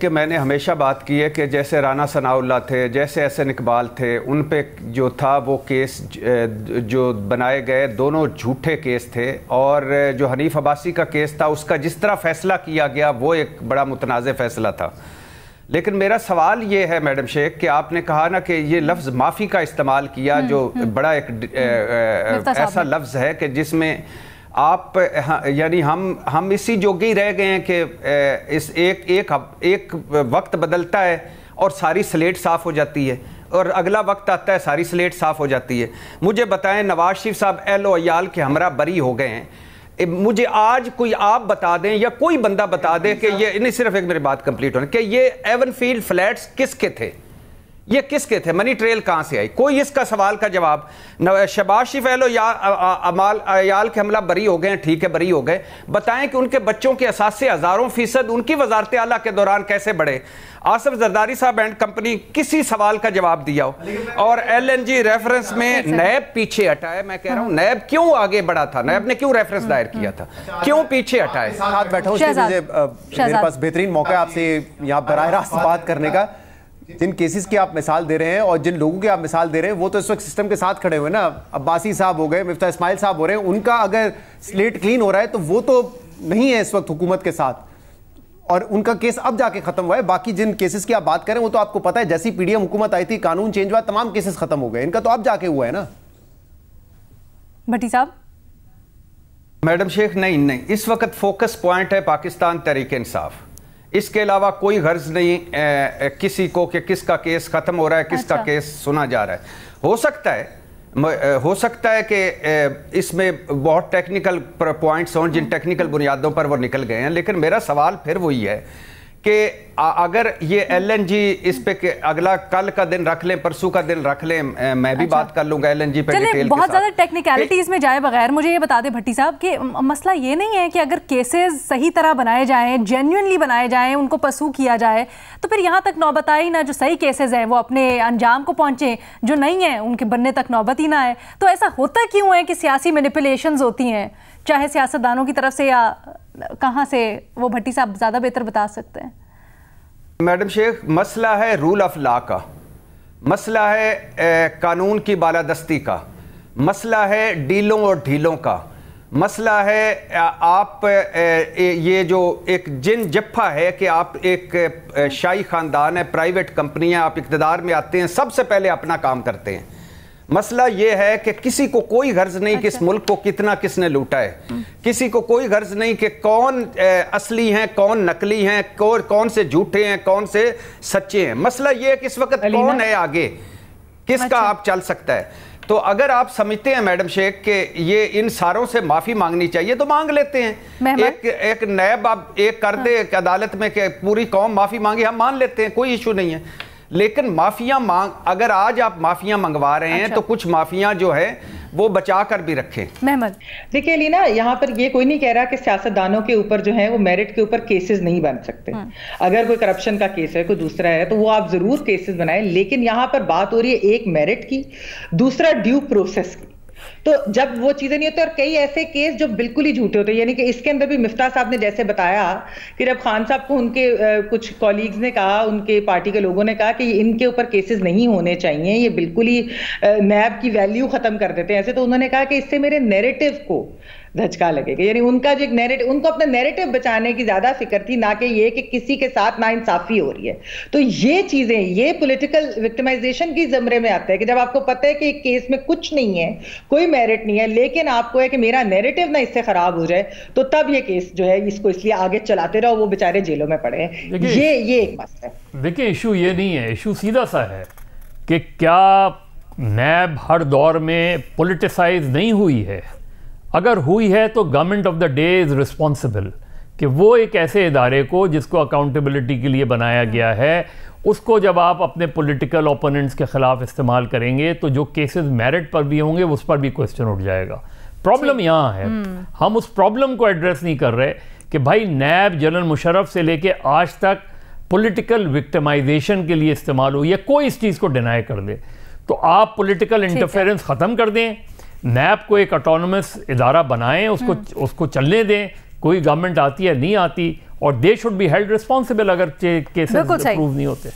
کہ میں نے ہمیشہ بات کی ہے کہ جیسے رانا ثناء اللہ تھے، جیسے احسن اقبال تھے، ان پہ جو تھا وہ کیس جو بنائے گئے دونوں جھوٹے کیس تھے، اور جو حنیف عباسی کا کیس تھا اس کا جس طرح فیصلہ کیا گیا وہ ایک بڑا متنازع فیصلہ تھا۔ لیکن میرا سوال یہ ہے میڈم شیخ کہ آپ نے کہا نا کہ یہ لفظ معافی کا استعمال کیا جو بڑا ایک ایسا لفظ ہے کہ جس میں آپ یعنی ہم اسی جوگے ہی رہ گئے ہیں کہ ایک وقت بدلتا ہے اور ساری سلیٹ صاف ہو جاتی ہے، اور اگلا وقت آتا ہے ساری سلیٹ صاف ہو جاتی ہے۔ مجھے بتائیں نواز شریف صاحب اہل و عیال کے ہمراہ بری ہو گئے ہیں، مجھے آج کوئی آپ بتا دیں یا کوئی بندہ بتا دے کہ یہ نہیں، صرف ایک میری بات کمپلیٹ ہونے کہ یہ ایون فیلڈ فلیٹس کس کے تھے، یہ کس کے تھے، منی ٹریل کہاں سے آئی؟ کوئی اس کا سوال کا جواب۔ شہباز شریف اہل و عیال کے حملہ بری ہو گئے ہیں، ٹھیک ہے بری ہو گئے، بتائیں کہ ان کے بچوں کے اثاثے ہزاروں فیصد ان کی وزارت اعلیٰ کے دوران کیسے بڑھے؟ آصف زرداری صاحب اینڈ کمپنی کسی سوال کا جواب دیا ہو؟ اور ایل این جی ریفرنس میں نیب پیچھے ہٹا ہے۔ میں کہہ رہا ہوں نیب کیوں آگے بڑھا تھا، نیب نے کیوں ریفرنس دائر کیا تھا، کیوں پیچھے ہٹا ہے؟ ساتھ بیٹھا ہوں، میرے پاس بہترین موقع ہے آپ سے یہاں براہ راست بات کرنے کا۔ جن کیسز کی آپ مثال دے رہے ہیں اور جن لوگوں کی آپ مثال دے رہے ہیں وہ تو اس وقت سسٹم کے ساتھ کھڑے ہوئے نا، عباسی صاحب ہو گئے، مفتاح اسماعیل صاحب ہو رہے ہیں، ان کا اگر سلیٹ کلین ہو رہا ہے تو وہ تو نہیں ہے اس وقت حکومت کے ساتھ، اور ان کا کیس اب جا کے ختم ہوا ہے۔ باقی جن کیسز کی آپ بات کریں وہ تو آپ کو پتہ ہے جیسی پی ڈی ایم حکومت آئی تھی، قانون چینج ہوا، تمام کیسز ختم ہو گئے، ان کا تو اب جا کے ہوا ہے نا۔ بھٹی صاحب میڈم شیخ نہیں، اس وقت فوکس پوائنٹ ہے پاکستان تحریک انصاف، اس کے علاوہ کوئی غرض نہیں کسی کو کہ کس کا کیس ختم ہو رہا ہے، کس کا کیس سنا جا رہا ہے۔ ہو سکتا ہے کہ اس میں بہت ٹیکنیکل پوائنٹس ہوں جن ٹیکنیکل بنیادوں پر وہ نکل گئے ہیں، لیکن میرا سوال پھر وہی ہے کہ اگر یہ ایل این جی اس پہ اگلا کل کا دن رکھ لیں، پرسوں کا دن رک لیں، میں بھی بات کر لوں گا ایل این جی پہ ڈیٹیل کے ساتھ۔ بہت زیادہ ٹیکنیکلٹیز میں جائے بغیر مجھے یہ بتا دیں بھٹی صاحب کہ مسئلہ یہ نہیں ہے کہ اگر کیسز صحیح طرح بنائے جائیں، جینوئنلی بنائے جائیں، ان کو پرسو کیا جائے تو پھر یہاں تک نوبت آئی نہ جو صحیح کیسز ہیں وہ اپنے انجام کو پہنچیں، جو نہیں ہیں ان کے بننے تک نوبت ہی نہ آئے۔ تو ایسا ہوتا کیوں ہے کہ سیاسی مینیپولیشنز ہوتی ہیں، چاہے سیاستدانوں کی طرف سے یا کہاں سے؟ وہ بھٹی صاحب زیادہ بہتر بتا سکتے ہیں۔ میڈم شیخ مسئلہ ہے رول آف لا کا، مسئلہ ہے قانون کی بالادستی کا، مسئلہ ہے ڈیلوں اور ڈھیلوں کا، مسئلہ ہے آپ یہ جو ایک جن جپھا ہے کہ آپ ایک شاہی خاندان ہے، پرائیویٹ کمپنی ہے، آپ اقتدار میں آتے ہیں سب سے پہلے اپنا کام کرتے ہیں۔ مسئلہ یہ ہے کہ کسی کو کوئی غرض نہیں کہ اس ملک کو کتنا کس نے لوٹا ہے، کسی کو کوئی غرض نہیں کہ کون اصلی ہیں کون نقلی ہیں، کون سے جھوٹے ہیں کون سے سچے ہیں۔ مسئلہ یہ ہے کہ اس وقت کون ہے آگے، کس کا آپ چل سکتا ہے۔ تو اگر آپ سمجھتے ہیں میڈم شیخ کہ یہ ان ساروں سے معافی مانگنی چاہیے تو مانگ لیتے ہیں، ایک نیب اب ایک کر دے عدالت میں کہ پوری قوم معافی مانگی، ہم مان لیتے ہیں، کوئی ایشو نہیں ہے۔ لیکن معافیاں اگر آج آپ معافیاں منگوا رہے ہیں تو کچھ معافیاں جو ہے وہ بچا کر بھی رکھیں۔ محمد دیکھیں لینا، یہاں پر یہ کوئی نہیں کہہ رہا کہ سیاستدانوں کے اوپر جو ہیں وہ میرٹ کے اوپر کیسز نہیں بن سکتے۔ اگر کوئی کرپشن کا کیس ہے، کوئی دوسرا ہے، تو وہ آپ ضرور کیسز بنائیں، لیکن یہاں پر بات ہو رہی ہے ایک میرٹ کی، دوسرا ڈیو پروسیس کی۔ تو جب وہ چیزیں نہیں ہوتی، اور کئی ایسے کیس جو بالکل ہی جھوٹے ہوتے ہیں، یعنی کہ اس کے اندر بھی مفتاح صاحب نے جیسے بتایا کہ جب خان صاحب کو ان کے کچھ کولیگز نے کہا، ان کے پارٹی کے لوگوں نے کہا کہ ان کے اوپر کیسز نہیں ہونے چاہیے، یہ بالکل ہی نیب کی ویلیو ختم کر دیتے ہیں ایسے، تو انہوں نے کہا کہ اس سے میرے نیریٹو کو دھچکا لگے گا، یعنی ان کا جو ایک نیریٹو، ان کو اپنا نیریٹو بچانے کی زیادہ فکر تھی، نہ کہ یہ کہ کسی کے ساتھ ناانصافی ہو رہی ہے۔ تو یہ چیزیں، یہ پولیٹیکل وکٹمائزیشن کی زمرے میں آتا ہے کہ جب آپ کو پتہ ہے کہ ایک کیس میں کچھ نہیں ہے، کوئی میرٹ نہیں ہے، لیکن آپ کو ہے کہ میرا نیریٹو نہ اس سے خراب ہو جائے، تو تب یہ کیس جو ہے اس کو اس لیے آگے چلاتے رہو، وہ بیچارے جیلوں میں پڑے ہیں۔ یہ ایک مسئلہ ہے۔ دیکھیں ایشو یہ نہیں ہے، ایشو سیدھا سا ہے کہ کیا نیب ہر دور میں پولیٹیسائز نہیں ہوئی ہے؟ اگر ہوئی ہے تو government of the day is responsible کہ وہ ایک ایسے ادارے کو جس کو اکاؤنٹیبلٹی کے لیے بنایا گیا ہے، اس کو جب آپ اپنے پولیٹیکل اوپوننٹس کے خلاف استعمال کریں گے تو جو کیسز میرٹ پر بھی ہوں گے اس پر بھی کوسچن اٹھ جائے گا۔ پرابلم یہاں ہے، ہم اس پرابلم کو ایڈریس نہیں کر رہے کہ بھائی نیب جنرل مشرف سے لے کے آج تک پولیٹیکل وکٹمائزیشن کے لیے استعمال ہوئی ہے، کوئی اس چیز کو ڈینائی کر دے تو آپ پولیٹیکل انٹرفیرنس ختم کر دیں، نیب کو ایک آٹونومس ادارہ بنائیں، اس کو چلنے دیں، کوئی گورنمنٹ آتی ہے نہیں آتی، اور they should be held responsible اگر کیسز بالکل صحیح. اپروو نہیں ہوتے.